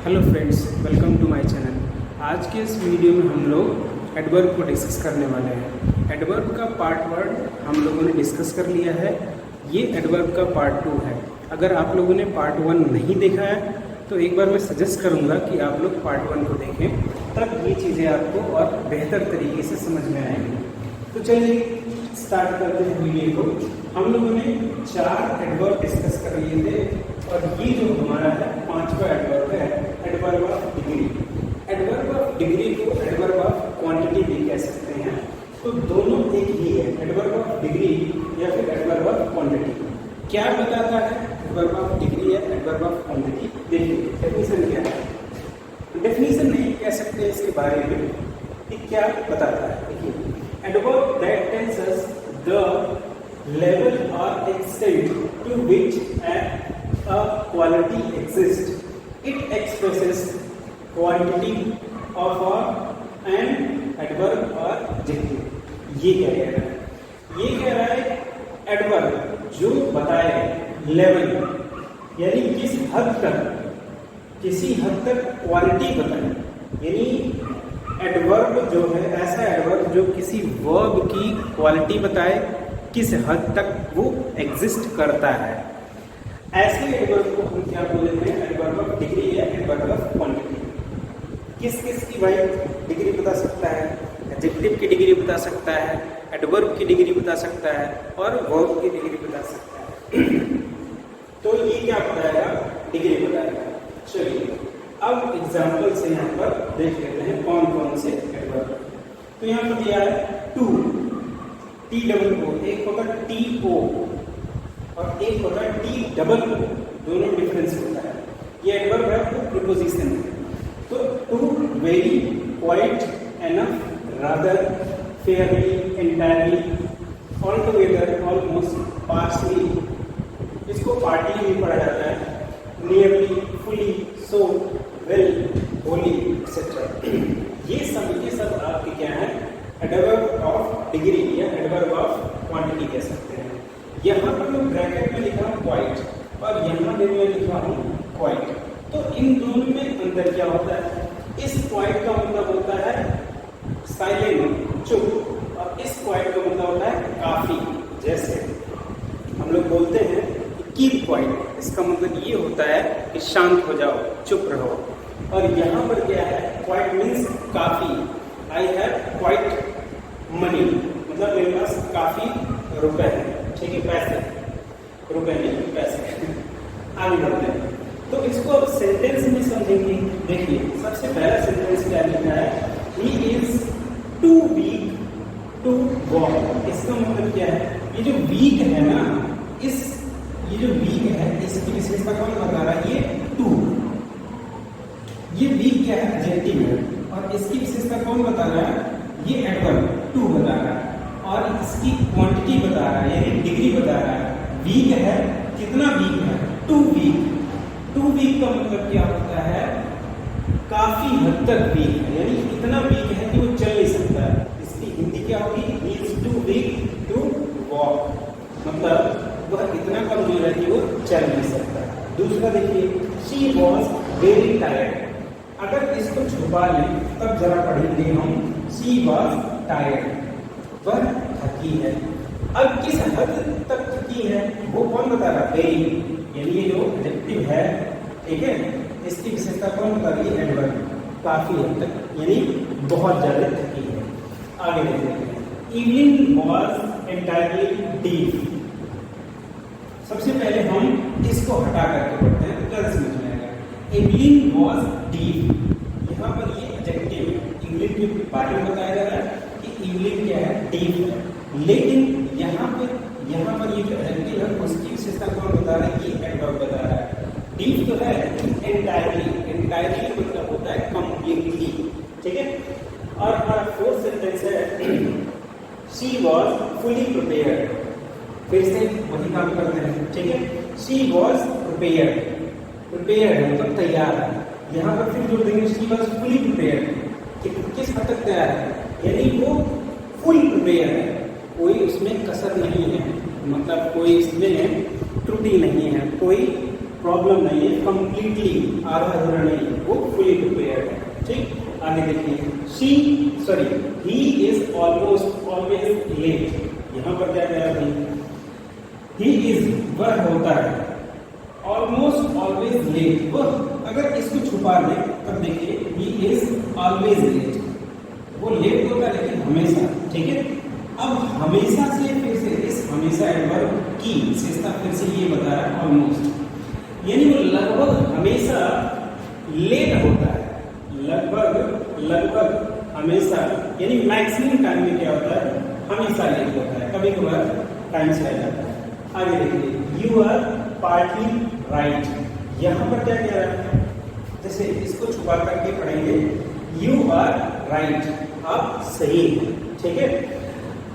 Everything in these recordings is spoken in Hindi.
Hello friends, welcome to my channel. आज के इस वीडियो में हम लोग एडवर्ब को डिस्कस करने वाले हैं। एडवर्ब का पार्ट 1 हम लोगों ने डिस्कस कर लिया है। ये एडवर्ब का पार्ट 2 है। अगर आप लोगों ने पार्ट 1 नहीं देखा है तो एक बार मैं सजेस्ट करूंगा कि आप लोग पार्ट 1 को देखें, तब ये चीज़ें आपको और बेहतर तरीके से समझ में आएंगी। तो चलिए स्टार्ट करते हैं वीडियो को। हम लोगों ने 4 एडवर्ब डिस्कस कर लिए थे और ये जो हमारा है 5वां एडवर्ब है, adverb of degree. Adverb of degree को एडवर्ब ऑफ क्वांटिटी भी कह सकते हैं। तो दोनों एक ही है, एडवर्ब ऑफ डिग्री या फिर एडवर्ब ऑफ क्वांटिटी। क्या बताता है एडवर्ब ऑफ डिग्री या एडवर्ब ऑफ क्वांटिटी? देखिए डेफिनेशन क्या है। डेफिनेशन नहीं कह सकते इसके बारे में कि क्या बताता है। देखिए adverb that tells us the level or extent to which a quality exists. It expresses quantity of an adverb or adjective. ये क्या कह रहा है? ये कह रहा है एडवर्ब जो बताए लेवल, यानी किस हद तक, किसी हद तक क्वालिटी बताए। यानी एडवर्ब जो है ऐसा एडवर्ब जो किसी वर्ब की क्वालिटी बताए, किस हद तक वो एग्जिस्ट करता है। ऐसे एडवर्ब को हम क्या बोलते हैं? एडवर्ब ऑफ डिग्री या एडवर्ब ऑफ क्वांटिटी। किस किस की भाई डिग्री बता सकता है? एडजेक्टिव की डिग्री बता सकता है, एडवर्ब की डिग्री बता सकता है और वर्ब की डिग्री बता सकता है। तो ये क्या बताएगा? डिग्री बताएगा। चलिए अब एग्जाम्पल से यहाँ पर देख लेते हैं कौन कौन से एडवर्ब। तो यहाँ पर दिया है टू, टी डबल ओ, एक होता है टी ओ और एक होता है टी डबल ओ, दोनों डिफरेंस होता है। ये एडवर्ब है तो प्रीपोजिशन है। तो too, very, quite, enough, rather, fairly, entirely, altogether, almost, parsley, इसको पार्टली भी पढ़ा जाता है, nearly, fully, so, well, wholly, etcetera. ये सब आपके क्या है? एडवर्ब ऑफ डिग्री या एडवर्ब ऑफ क्वांटिटी कह सकते हैं। यहाँ पर मैं ब्रैकेट में लिखा हूँ क्वाइट और यहाँ पे मैं लिखा हूँ क्वाइट। तो इन दोनों में अंतर क्या होता है? इस क्वाइट का मतलब होता है साइलेंट, चुप, और इस क्वाइट का मतलब होता है काफी। जैसे हम लोग बोलते हैं कीप क्वाइट, इसका मतलब ये होता है कि शांत हो जाओ, चुप रहो। और यहाँ पर क्या है? क्वाइट मीन्स काफी। आई हैव क्वाइट मनी, मतलब मेरे पास काफी रुपए हैं। ठीक है, पैसे, रुपए नहीं पैसे। आगे बढ़ते हैं तो इसको अब सेंटेंस में समझेंगे। देखिए सबसे पहला सेंटेंस क्या लिखा है? He is too weak to walk. इसका मतलब क्या है? ये जो वीक है ना, ये जो वीक है इसकी विशेषता कौन बता रहा है? ये टू। ये वीक क्या है? एडजेक्टिव है और इसकी विशेषता कौन बता रहा है? ये एडवर्ब टू बता रहा है और इसकी क्वांटिटी बता रहा है, यानी डिग्री बता रहा है। वीक है, कितना वीक है? To weak. टू वीक का मतलब क्या होता है? काफी हद तक वीक है, यानी इतना वीक है कि वो चल नहीं सकता है। इसकी हिंदी क्या होगी? He is too weak to walk, मतलब वह इतना कमजोर है कि वो चल नहीं सकता। दूसरा देखिए, शी वॉज वेरी टायर्ड। अगर इसको छुपा लें तब जरा पढ़ेंगे हम, शी वॉज टायर्ड, वह थकी है। अब किस हद तक थकी है वो कौन बता रहा है? वेरी, यानी ये जो एडजेक्टिव है, ठीक है, इसकी विशेषता कौन बता रही है? एडवर्ब, काफी हद तक, यानी बहुत ज्यादा थकी है। आगे देखते हैं, इवनिंग वॉज एंटायरली डीप। सबसे पहले हम इसको हटा करके पढ़ते हैं तो क्या समझ में आएगा? इवनिंग वॉज डीप, यहाँ पर ये एडजेक्टिव है, इंग्लिश के बारे में बताया जा रहा है कि इंग्लिश क्या है? डीप है। लेकिन यहाँ पर ये जो एडजेक्टिव है उसकी विशेषता कौन बता रहा है? ये एडवर्ब बता रहा है। डीप तो है एंटायरली, एंटायरली मतलब होता है कंप्लीटली। ठीक है, और हमारा फोर्थ सेंटेंस है शी वॉज फुली प्रिपेयर्ड। फिर से वही काम करते हैं। ठीक है, शी वॉज प्रिपेयर्ड, प्रिपेयर्ड है मतलब तैयार है। यहाँ पर फिर जोड़ देंगे शी वॉज फुली प्रिपेयर्ड। किस हद तक तैयार है? यानी वो फुल प्रिपेयर है, कोई उसमें कसर नहीं है, मतलब कोई इसमें त्रुटि नहीं है, कोई प्रॉब्लम नहीं है, कंप्लीटली आधा अधूरा नहीं है, वो फुली प्रिपेयर्ड है। ठीक, आगे देखिए he is almost always late. यहाँ पर क्या कह रहा है? ही इज वह होता है, ऑलमोस्ट ऑलवेज लेट वह, अगर इसको छुपा दें तब देखिए ही इज ऑलवेज लेट, वो लेट होता है लेकिन हमेशा। ठीक है, अब हमेशा से फिर से इस हमेशा एडवर्ब की विशेषता फिर से ये बता रहा है ऑलमोस्ट, यानी वो लगभग हमेशा लेट होता है, लगभग हमेशा, यानी मैक्सिमम टाइम में क्या होता है? हमेशा लेट होता है, कभी कभार टाइम से आ जाता है। आगे देखिए यू आर पार्टली राइट। यहाँ पर क्या कह रहा है? जैसे इसको छुपा करके पढ़ेंगे यू आर राइट, आप सही हैं। ठीक है,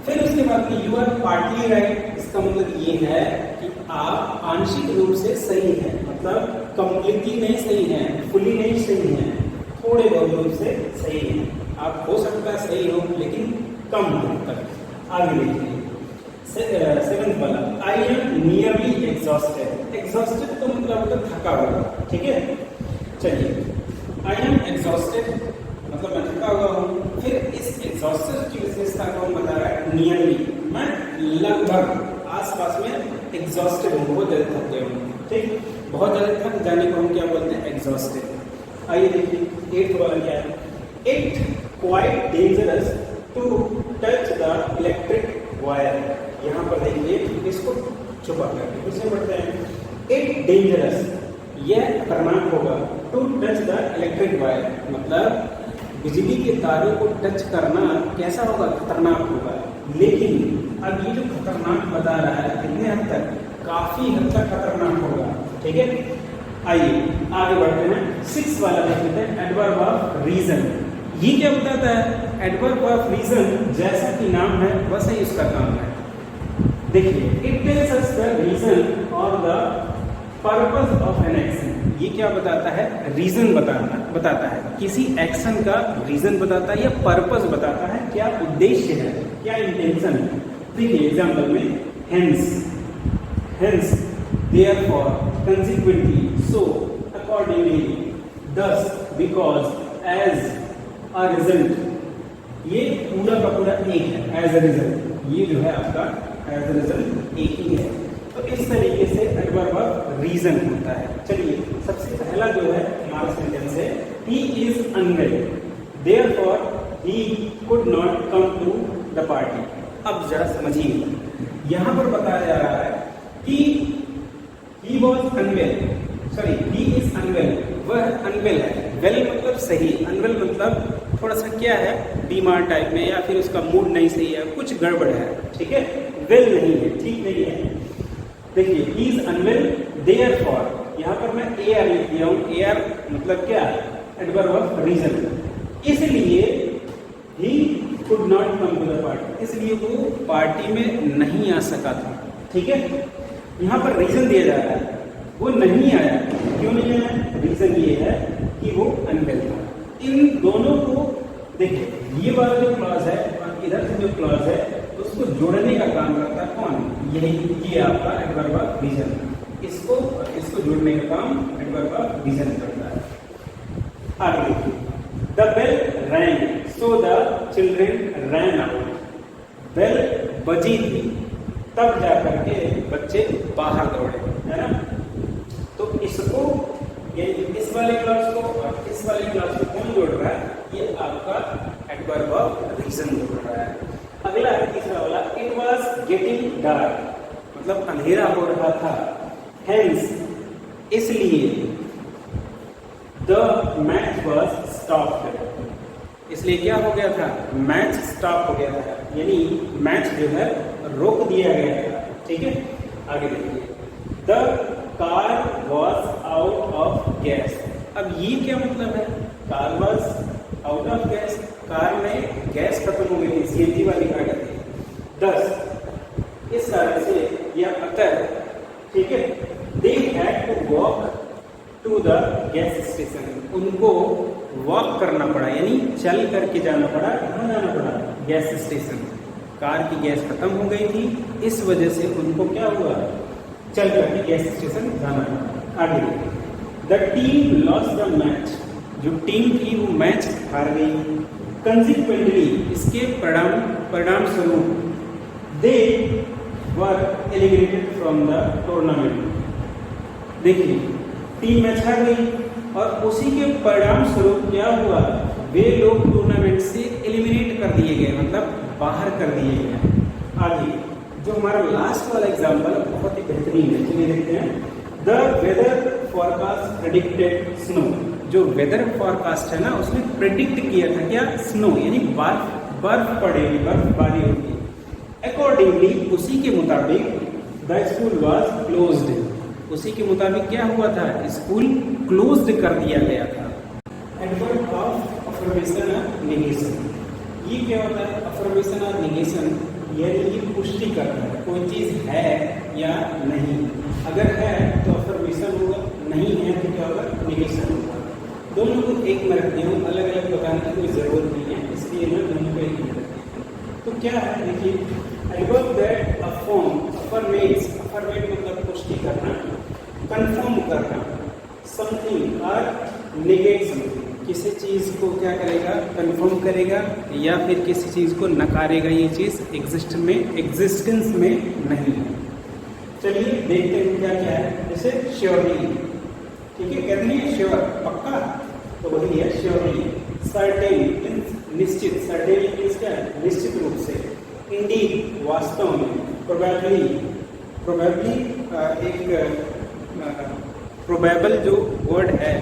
फिर उसके बाद में यू आर पार्टली राइट, इसका मतलब ये है कि आप आंशिक रूप से सही हैं, मतलब कंप्लीटली नहीं सही हैं, फुली नहीं सही हैं, थोड़े बहुत रूप से सही हैं। आप हो सकता है सही हो लेकिन कम हद तक। आगे देखिए सेवेंथ वाला, I am nearly exhausted. Exhausted तो मतलब होता थका हुआ। ठीक है, चलिए आई एम एग्जॉस्टेड मतलब मैं थका हुआ हूँ। फिर इस एग्जॉस्टेड की विशेषता को हम बता रहा है नियरली, मैं लगभग आसपास में एग्जॉस्टेड हूँ, बहुत ज्यादा थक गया हूँ। ठीक, बहुत ज्यादा थक जाने को हम क्या बोलते हैं? एग्जॉस्टेड। आइए देखिए एट्थ वाला क्या है? It quite dangerous to touch the electric wire. यहाँ पर देखिए इसको छुपा करके फिर से पढ़ते हैं। इट डेंजरस, यह खतरनाक होगा, to touch the electric wire मतलब बिजली के तारों को टच करना कैसा होगा? खतरनाक होगा। लेकिन अब ये जो खतरनाक बता रहा है कितने हद तक? काफी हद तक खतरनाक होगा। ठीक है, आइए आगे बढ़ते हैं। सिक्स वाला देख लेते हैं, एडवर्ब ऑफ रीजन। ये क्या बताता है? एडवर्ब ऑफ रीजन जैसा कि नाम है वैसा ही उसका काम है। देखिए it tells us the reason और the purpose of an action. ये क्या बताता है? रीजन बताता है, किसी एक्शन का रीजन बताता है या पर्पस बताता है, क्या उद्देश्य है, क्या इंटेंशन है। देखिए एग्जाम्पल में hence therefore consequently so accordingly thus because as a result, ये पूरा का पूरा एक है। एज अ रिजल्ट, ये जो है आपका एज अ रिजल्ट एक ही है। तो इस तरीके से एडवर्ब ऑफ रीजन होता है। चलिए सबसे पहला जो है हमारा सेंटेंस है he is unwell therefore he could not come to the party। अब जरा समझिए, यहाँ पर बताया जा रहा है कि he was unwell, he is unwell, वह अनवेल है। वेल मतलब सही, अनवेल मतलब थोड़ा सा क्या है? बीमार टाइप में, या फिर उसका मूड नहीं सही है, कुछ गड़बड़ है। ठीक है, वेल नहीं है, ठीक नहीं है। देखिए ही इज अनवेल देयरफॉर, यहाँ पर मैं AR लिख दिया हूँ। AR मतलब क्या? Adverb of reason. इसलिए he could not come to the party, इसलिए वो पार्टी में नहीं आ सका था। ठीक है, यहाँ पर रीजन दिया जा रहा है, वो नहीं आया। क्यों नहीं आया? रीजन ये है कि वो अनवेल था। इन दोनों को देखिए, ये वाला जो क्लॉज है और इधर से जो क्लॉज है उसको जोड़ने का काम करता है कौन? यही ये आपका एडवर्ब ऑफ रीजन। इसको जोड़ने का काम एडवर्ब ऑफ रीजन करता है। आगे देखिए, the bell rang so the children ran out. Bell बजी थी तब जाकर के बच्चे बाहर दौड़े, है ना। तो इसको इस वाले क्लॉज को और इस वाले क्लॉज को कौन जोड़ रहा है? ये आपका एडवर्ब ऑफ रीजन जोड़ रहा है। अगला है तीसरा वाला, इट वाज गेटिंग डार्क मतलब अंधेरा हो रहा था। हेंस इसलिए, द मैच वाज स्टॉप्ड, इसलिए क्या हो गया था? मैच स्टॉप हो गया था, यानी मैच जो है रोक दिया गया था। ठीक है, आगे देखिए, the car was out of gas. अब ये क्या मतलब है? Car was out of gas, car में गैस खत्म हो गई थी, CNG वाली गाड़ी थी। 10 इस कारण से या अतर, ठीक है, they had to walk to the gas station, उनको वॉक करना पड़ा, यानी चल करके जाना पड़ा। कहाँ जाना पड़ा? Gas station. कार की गैस खत्म हो गई थी, इस वजह से उनको क्या हुआ? चल करके गैस स्टेशन जाना पड़ा। आगे the team lost the match, जो टीम थी वो मैच हार गई। कंसिक्वेंटली, इसके परिणाम स्वरूप दे वर एलिमिनेटेड फ्रॉम द टूर्नामेंट। देखिए टीम मैच हार गई और उसी के परिणाम स्वरूप क्या हुआ, वे लोग टूर्नामेंट से एलिमिनेट कर दिए गए, मतलब बाहर कर दिए गए। आगे जो हमारा लास्ट वाला एग्जाम्पल बहुत ही बेहतरीन है, चलिए देखते हैं। The weather forecast predicted snow, जो वेदर फॉरकास्ट है ना उसने प्रेडिक्ट किया था क्या, स्नो यानी बर्फ पड़ेगी, बर्फबारी होगी। अकॉर्डिंगली, उसी के मुताबिक द स्कूल वाज क्लोज्ड, उसी के मुताबिक क्या हुआ था, स्कूल क्लोज्ड कर दिया गया था। एडवर्ब ऑफ अफर्मेशन और नेगेशन, ये क्या होता है, अफर्मेशन और नेगेशन यानी ये पुष्टि करना है कोई चीज है या नहीं। अगर है तो अफर्मेशन होगा, नहीं है तो क्या होगा, नेगेशन होगा। दोनों को एक में रखते हैं, अलग अलग बताने की कोई जरूरत नहीं है, इसलिए मैं दोनों को एक में रखते हैं। तो क्या है देखिए, एडवर्ब दैट अफर्म, अफर्मेट मतलब पुष्टि करना, कंफर्म करना समथिंग और नेगेट समथिंग, किसी चीज को क्या करेगा, कंफर्म करेगा या फिर किसी चीज को नकारेगा, ये चीज एग्जिस्टेंस में नहीं है। चलिए देखते हैं क्या क्या है। जैसे श्योरली, ठीक है, कहते हैं श्योर पक्का, तो वही है श्योरली। सर्टेन निश्चित, सर्टेन मींस क्या है, निश्चित रूप से। इंडीड वास्तव में। प्रोबेबली एक प्रोबेबल जो वर्ड है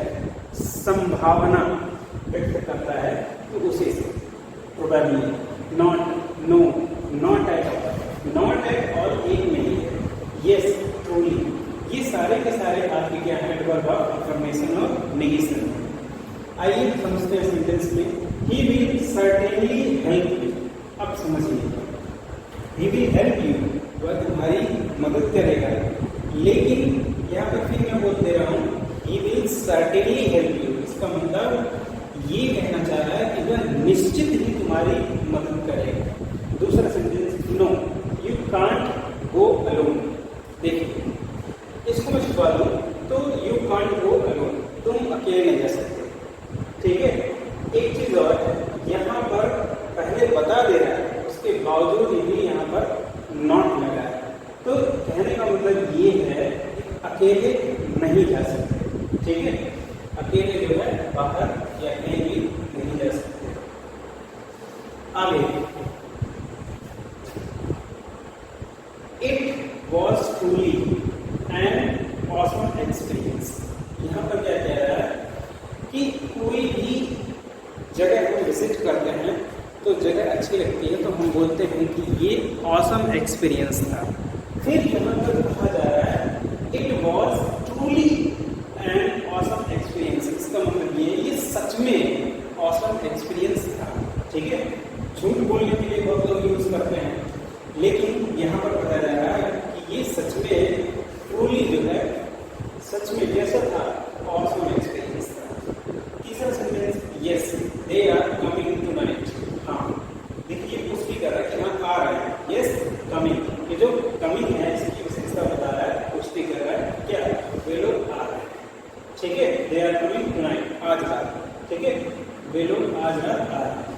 संभावना व्यक्त करता है, तो उसी से probably. Not, no, not at और एक नहीं है, यस, ट्रूली, ये सारे के सारे आपके क्या है, एडवर्ब ऑफ अफर्मेशन और नेगेशन। आइए समझते हैं सेंटेंस में। He will certainly help you, अब समझिए, ही विल हेल्प यू, वह तुम्हारी मदद करेगा, लेकिन यहाँ पर फिर मैं बोल दे रहा हूँ he will certainly help you, इसका मतलब ये कहना चाह रहा है कि वह निश्चित ही तुम्हारी मदद करेगा। दूसरा sentence, no you can't go alone. देखिए इसको मैं छुपा दूं तो यू कांट गो अलोन, तुम अकेले नहीं जा सकते, ठीक है। एक चीज और, यहाँ पर पहले बता दे रहा है, उसके बावजूद भी यहाँ पर नॉट लगा है, तो कहने का मतलब ये है अकेले नहीं जा सकते, ठीक है, अकेले जो है बाहर या कहीं भी नहीं जा सकते। आगे, it was truly an awesome experience. यहाँ पर क्या कह रहा है कि कोई भी जगह हम विजिट करते हैं तो जगह अच्छी लगती है तो हम बोलते हैं कि ये ऑसम एक्सपीरियंस था। फिर यहाँ पर कहा जा रहा है it was truly an awesome experience, इसका मतलब ये सच में ऑसम एक्सपीरियंस था, ठीक है। झूठ बोलने के लिए बहुत लोग यूज करते हैं, लेकिन यहाँ पर बताया जा रहा है कि ये सच में ट्रूली जो है सच में जैसा था ऑसम एक्सपीरियंस था। तीसरा sentence, yes they are coming tonight. हाँ देखिए पुष्टि कर रहा है कि हाँ आ रहे हैं, यस कमिंग, ये जो कमिंग है इसकी विशेषता बता रहा है, पुष्टि कर रहा है क्या, वे लोग आ रहे हैं, ठीक है। दे आर कमिंग टुनाइट, आज रात, ठीक है, वे लोग आज रात आ रहे हैं।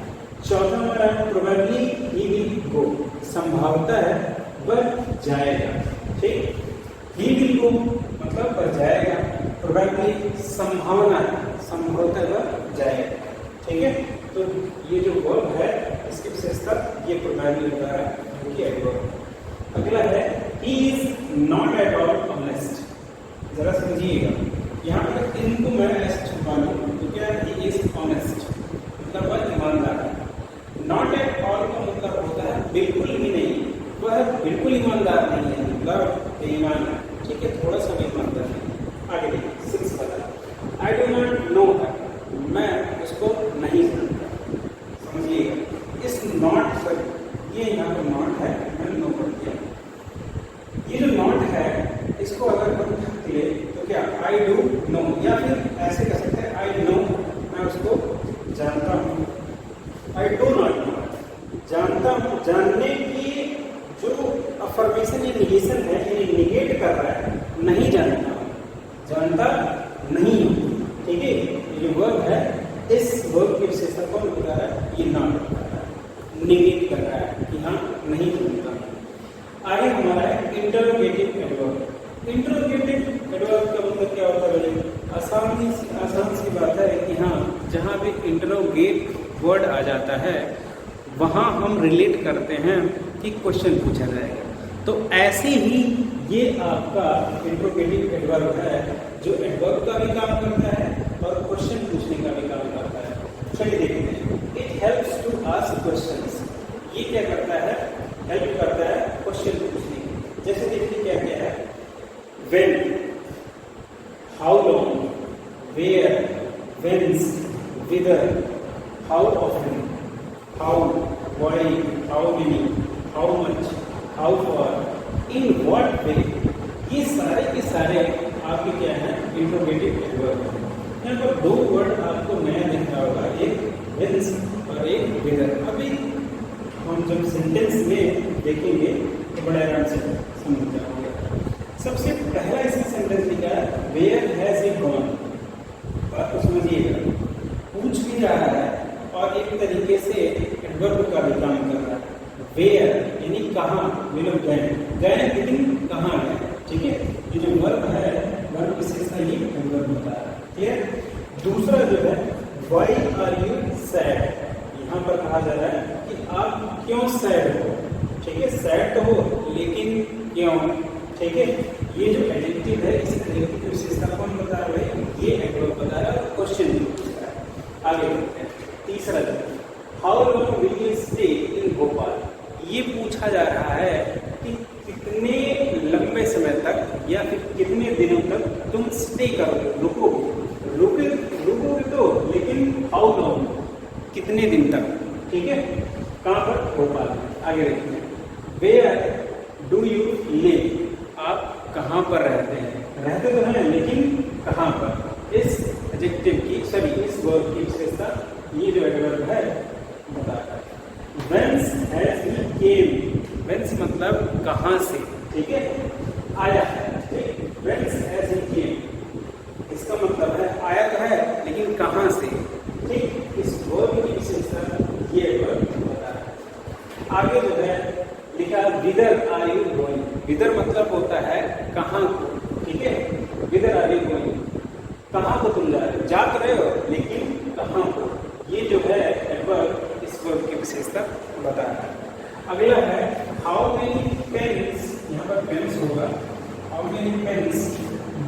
चौथा नंबर है प्रोबेबली ही विल गो, संभावता है वह जाएगा, ठीक। ही विल गो मतलब वह जाएगा, प्रोबेबली संभावना है, संभवतः वह जाएगा, ठीक है। तो ये जो वर्ब है इसकी विशेषता ये प्रोबेबली बता रहा है, जो कि एडवर्ब। अगला है he is not at all honest. जरा समझिएगा, यहाँ पर इनको मैं ऐसे छुपा लूँ तो क्या ही इज ऑनेस्ट मतलब वह ईमानदार है। नॉट एट ऑल का मतलब होता है बिल्कुल भी नहीं, वह बिल्कुल ईमानदार नहीं है, मतलब बेईमान है, ठीक है, थोड़ा सा भी ईमानदार है। आगे देखिए 6 वाला, I do not know that, मैं उसको नहीं जानता। समझिएगा इस नॉट पर, ये यहाँ पर नॉट है, मैंने नो कर दिया। ये जो नॉट है इसको अगर हम ढक ले तो क्या, आई डू नो, या फिर ऐसे कर सकते हैं आई नो, मैं उसको जानता हूँ। आई डू नॉट नो, जानता हूँ, जानने की जो अफर्मेशन या निगेशन है, ये निगेट कर रहा है, नहीं जानता, वर्ब है, इस वर्ब की विशेषता कौन बता रहा है? ये नॉट बता रहा है, निगेट कर रहा है कि हाँ नहीं बोलता। आगे हमारा है इंटरोगेटिव एडवर्ब। इंटरोगेटिव एडवर्ब का मतलब क्या होता है? आसान सी बात है कि हाँ जहाँ भी इंटरोगेट वर्ड आ जाता है वहाँ हम रिलेट करते हैं कि क्वेश्चन पूछा जाएगा। तो ऐसे ही ये आपका इंटरोगेटिव एडवर्ब है जो एडवर्ब का भी काम करता है और क्वेश्चन पूछने का भी काम करता है। चलिए देखते हैं। It helps to ask questions. ये क्या करता है? हेल्प करता है क्वेश्चन पूछने की। जैसे देखिए क्या क्या है? When, how long, where, whence, whether, how often, how, why, how many, how much, how far, in what way. ये सारे के सारे आपके क्या है? Interrogative adverb. यहाँ पर दो वर्ड आपको नया दिख रहा होगा, एक व्हेंस और एक विदर। अभी हम जब सेंटेंस में देखेंगे तो बड़े आराम से समझ जाओगे। सबसे पहला इसका सेंटेंस लिखा है वेयर हैज ही गॉन। बात को समझिएगा, पूछ भी रहा है और एक तरीके से एडवर्ब का भी काम कर रहा है। वेयर यानी कहाँ, वे लोग गए, लेकिन कहाँ गए? ठीक है, ये जो वर्ब है वर्ब विशेषता ये एडवर्ब होता है। ठीक है, दूसरा जो है व्हाई आर यू सैड। यहाँ पर कहा जा रहा है कि आप क्यों सैड हो। ठीक है, सैड तो हो लेकिन क्यों? ठीक है, ये जो एडजेक्टिव है इस एडजेक्टिव की विशेषता कौन बता रहा है? ये एडवर्ब बता रहा है और क्वेश्चन भी पूछ रहा है। आगे देखते हैं। तीसरा जो how long will you stay in Bhopal. ये पूछा जा रहा है कि कितने लंबे समय तक या फिर कितने दिनों तक तुम स्टे करोगे, रुकोगे तो, लेकिन हाउ लॉन्ग, कितने दिन तक। ठीक है, कहाँ पर? भोपाल। आगे देखते हैं। Where do you live. आप कहाँ पर रहते हैं? रहते तो हैं लेकिन कहाँ पर? इस एडजेक्टिव की इस वर्ब की विशेषता ये जो एडवर्ब है बता रहा है। Whence has he came? Whence मतलब कहाँ से। ठीक है, आया है। Whence has he came? इसका मतलब है आया तो है लेकिन कहाँ से। ठीक, इस वर्ब की विशेषता ये वर्ब बता रहा है। आगे जो है लिखा विदर आर यू गोइंग। विदर मतलब होता है कहाँ को। ठीक है, विदर आर यू गोइंग, कहाँ को तुम जा रहे हो? जा तो रहे हो लेकिन कहाँ को। ये जो है एडवर्ब इस वर्ब की विशेषता बता रहा है। अगला है हाउ मेनी पेन्स। यहाँ पर पेन्स होगा। How many pens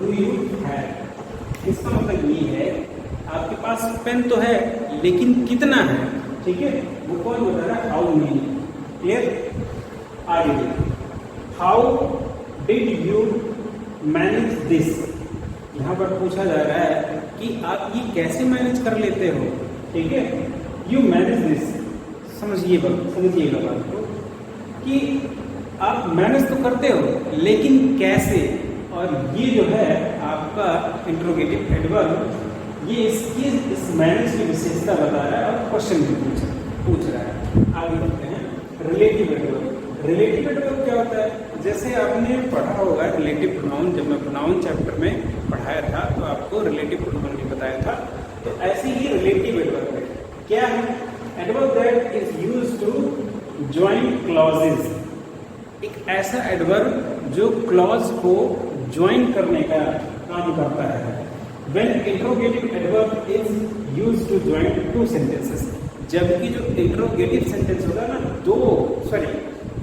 do you have. इसका मतलब ये है आपके पास पेन तो है लेकिन कितना है। ठीक है, वो कौन बता रहा है? How many. क्लियर? आगे how did you manage this. यहाँ पर पूछा जा रहा है कि आप ये कैसे मैनेज कर लेते हो। ठीक है, यू मैनेज दिस। समझिएगा बात को कि आप मैनेज तो करते हो लेकिन कैसे। और ये जो है आपका इंट्रोगेटिव एडवर्ब ये इस मैनेज की विशेषता बता रहा है और क्वेश्चन भी पूछ रहा है। आगे बढ़ते हैं। Relative adverb. रिलेटिव एडवर्ब क्या होता है? जैसे आपने पढ़ा होगा रिलेटिव प्रोनाउन, जब मैं प्रोनाउन चैप्टर में पढ़ाया था तो आपको रिलेटिव प्रोनाउन भी बताया था। तो ऐसे ही रिलेटिव एडवर्ब है। क्या है? Adverb that is used to join clauses. एक ऐसा एडवर्ब जो क्लॉज को ज्वाइन करने का काम करता है। When interrogative adverb is used to join two sentences, जबकि जो इंट्रोगेटिव सेंटेंस होता है ना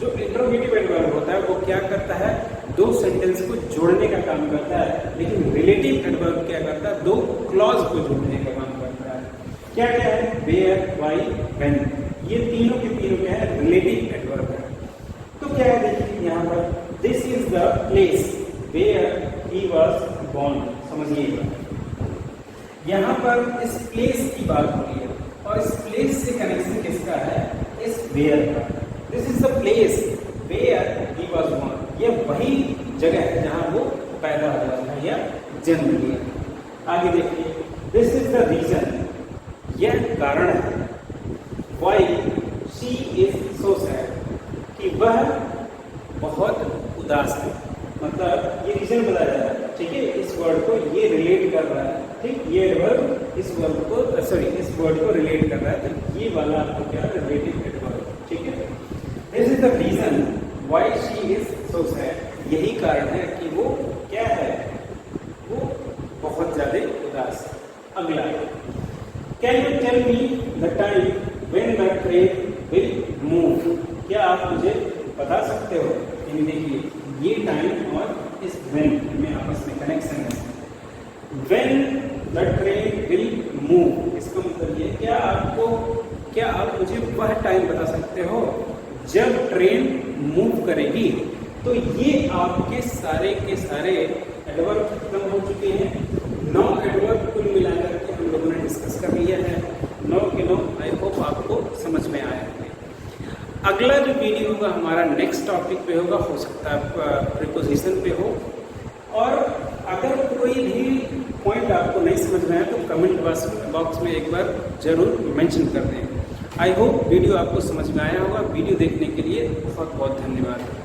जो इंट्रोगेटिव एडवर्ब होता है वो क्या करता है? दो सेंटेंस को जोड़ने का काम करता है। लेकिन रिलेटिव एडवर्ब क्या करता है? दो क्लॉज को जोड़ने का काम करता है। क्या क्या है? Where, why, when. ये तीनों के तीनों क्या है? रिलेटिव एडवर्ब है। तो क्या है देखिए यहाँ पर, this is the place where he was born. समझिएगा, यहाँ पर इस प्लेस की बात हो रही है और इस प्लेस से कनेक्शन किसका है? इस वेयर का। This is the place where he was born. ये वही जगह है जहाँ वो पैदा हुआ था या जन्म लिया। आगे देखिए, दिस इज द रीजन। यह कारण है। Why she is so sad, कि वह बहुत उदास है। मतलब ये रीजन बताया जा रहा है। ठीक है, इस वर्ड को ये रिलेट कर रहा है। ठीक, ये वर्ड इस वर्ड को को इस वर्ड को रिलेट कर रहा है, तो ये वाला आपको क्या रिलेटिव एडवर्ब, ठीक है। This is the reason why she is so sad, यही कारण है कि वो क्या है, वो बहुत ज्यादा उदास। अगला, can you tell me the time when the train will move, क्या आप मुझे बता सकते हो, यानी देखिए ये टाइम और इस व्हेन में आपस में कनेक्शन है। When the train will move, इसका मतलब ये, क्या आप मुझे वह टाइम बता सकते हो जब ट्रेन मूव करेगी। तो ये आपके सारे के सारे एडवर्ब खत्म हो चुके हैं। 9 एडवर्ब कुल मिलाकर के हम लोगों ने डिस्कस कर लिया है, 9 के 9। आई होप आपको समझ में आया है। अगला जो वीडियो होगा हमारा नेक्स्ट टॉपिक पे होगा, हो सकता है प्रीपोजिशन पे हो, और अगर कोई भी पॉइंट आपको नहीं समझ में आया तो कमेंट बॉक्स में एक बार जरूर मेंशन कर दें। आई होप वीडियो आपको समझ में आया होगा। वीडियो देखने के लिए बहुत बहुत धन्यवाद।